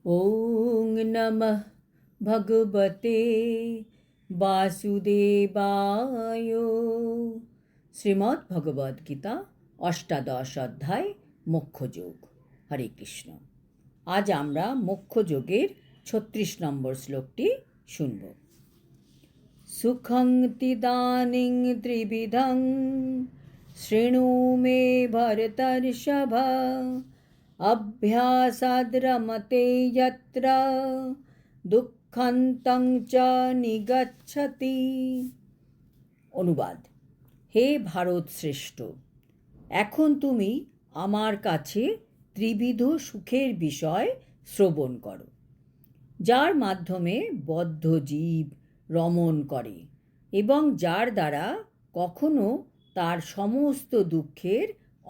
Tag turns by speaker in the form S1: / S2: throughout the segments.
S1: ॐ नमः भगवते वासुदेवाय। শ্রীমদ্ ভগবদ গীতা অষ্টাদশ অধ্যায় মোক্ষযোগ। হরে কৃষ্ণ। আজ আমরা মোক্ষযোগের ৩৬ নম্বর শ্লোকটি শুনব। সুখং তিদানিং ত্রিবিধং শৃণু মে ভরতর্ষভ অভ্যাসাদ্রমতে যত্র দুঃখন্तं চ নিগচ্ছতি। অনুবাদ: হে ভারত শ্রেষ্ঠ, এখন তুমি আমার কাছে ত্রিবিধ সুখের বিষয় শ্রবণ করো, যার মাধ্যমে বদ্ধ জীব রমণ করে এবং যার দ্বারা কখনো তার সমস্ত দুঃখের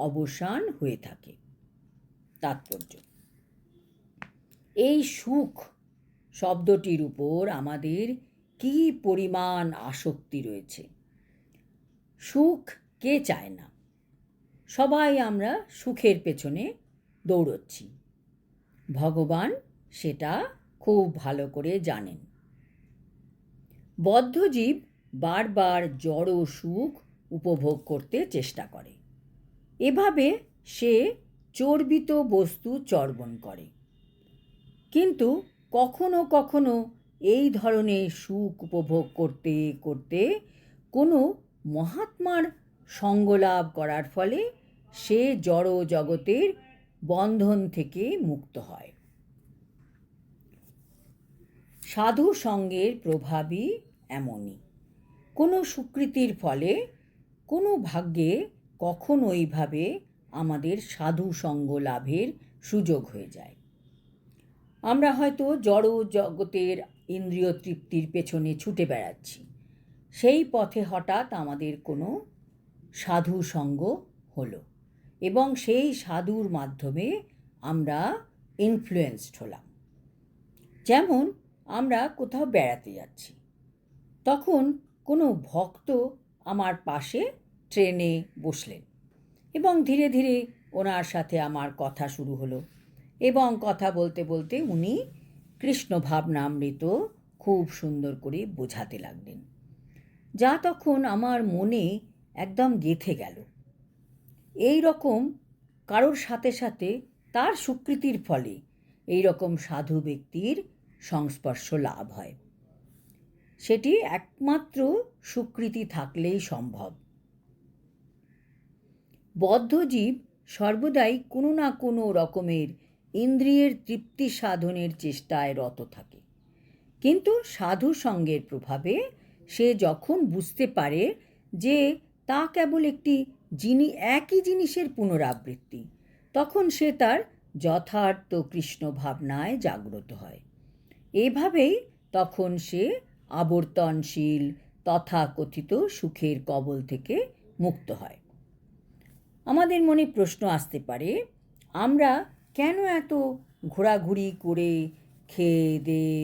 S1: অবসান হয়ে থাকে। তাৎপর্য: এই সুখ শব্দটির উপর আমাদের কী পরিমাণ আসক্তি রয়েছে। সুখ কে চায় না? সবাই আমরা সুখের পেছনে দৌড়চ্ছি। ভগবান সেটা খুব ভালো করে জানেন। বদ্ধজীব বারবার জড় সুখ উপভোগ করতে চেষ্টা করে। এভাবে সে চর্বিত বস্তু চর্বণ করে। কিন্তু কখনো কখনো এই ধরনের সুখ উপভোগ করতে করতে কোনো মহাত্মার সঙ্গলাভ করার ফলে সে জড় জগতের বন্ধন থেকে মুক্ত হয়। সাধু সঙ্গের প্রভাবই এমনই। কোনো সুকৃতির ফলে কোনো ভাগ্যে কখনো এইভাবে আমাদের সাধু সঙ্গ লাভের সুযোগ হয়ে যায়। আমরা হয়তো জড় জগতের ইন্দ্রিয় তৃপ্তির পেছনে ছুটে বেড়াচ্ছি। সেই পথে হঠাৎ আমাদের কোনো সাধু সঙ্গ হলো এবং সেই সাধুর মাধ্যমে আমরা ইনফ্লুয়েন্সড হলাম। যেমন আমরা কোথাও বেড়াতে যাচ্ছি, তখন কোনো ভক্ত আমার পাশে ট্রেনে বসলেন এবং ধীরে ধীরে ওনার সাথে আমার কথা শুরু হলো এবং কথা বলতে বলতে উনি কৃষ্ণ ভাবনামৃত খুব সুন্দর করে বোঝাতে লাগলেন, যা তখন আমার মনে একদম গেঁথে গেল। এই রকম কারোর সাথে সাথে তার সুকৃতির ফলে এই রকম সাধু ব্যক্তির সংস্পর্শ লাভ হয়। সেটি একমাত্র সুকৃতি থাকলেই সম্ভব। বদ্ধজীব সর্বদাই কোনো না কোনো রকমের ইন্দ্রিয়ের তৃপ্তি সাধনের চেষ্টায় রত থাকে, কিন্তু সাধু সঙ্গের প্রভাবে সে যখন বুঝতে পারে যে তা কেবল একটি একই জিনিসের পুনরাবৃত্তি, তখন সে তার যথার্থ কৃষ্ণ ভাবনায় জাগ্রত হয়। এভাবেই তখন সে আবর্তনশীল তথাকথিত সুখের কবল থেকে মুক্ত হয়। আমাদের মনে প্রশ্ন আসতে পারে, আমরা কেন এত ঘোরাঘুরি করে খেয়ে দেয়ে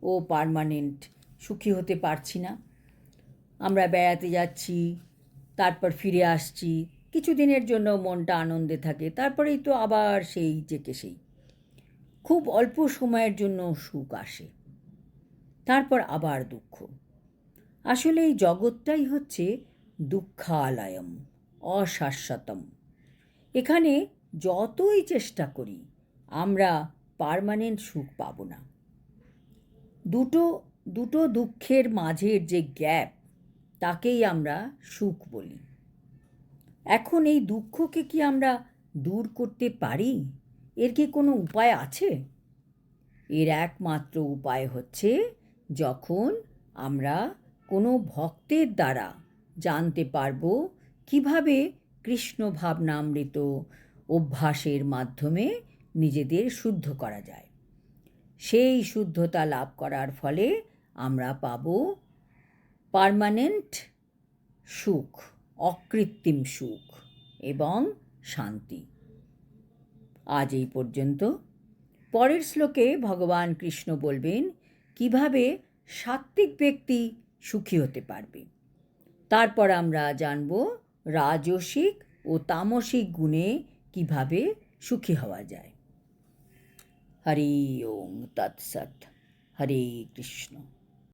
S1: ও পার্মানেন্ট সুখী হতে পারছি না? আমরা বেড়াতে যাচ্ছি, তারপর ফিরে আসছি, কিছুদিনের জন্য মনটা আনন্দে থাকে, তারপরেই তো আবার সেই যেকে সেই। খুব অল্প সময়ের জন্য সুখ আসে, তারপর আবার দুঃখ। আসলে এই জগৎটাই হচ্ছে দুঃখালয়ম, অশাশ্বতম। এখানে যতই চেষ্টা করি আমরা পার্মানেন্ট সুখ পাব না। দুটো দুঃখের মাঝের যে গ্যাপ, তাকেই আমরা সুখ বলি। এখন এই দুঃখকে কি আমরা দূর করতে পারি? এর কি কোনো উপায় আছে? এর একমাত্র উপায় হচ্ছে যখন আমরা কোনো ভক্তের দ্বারা জানতে পারব কিভাবে কৃষ্ণ ভাবনামৃত অভ্যাসের মাধ্যমে নিজেদের শুদ্ধ করা যায়। সেই শুদ্ধতা লাভ করার ফলে আমরা পাব পার্মানেন্ট সুখ, অকৃত্রিম সুখ এবং শান্তি। আজ এই পর্যন্ত। পরের শ্লোকে ভগবান কৃষ্ণ বলবেন কিভাবে সাত্ত্বিক ব্যক্তি সুখী হতে পারবে। তারপর আমরা জানব রাজসিক ও তামসিক গুণে কিভাবে সুখী হওয়া যায়। হরি ওম তৎসৎ। হরে কৃষ্ণ।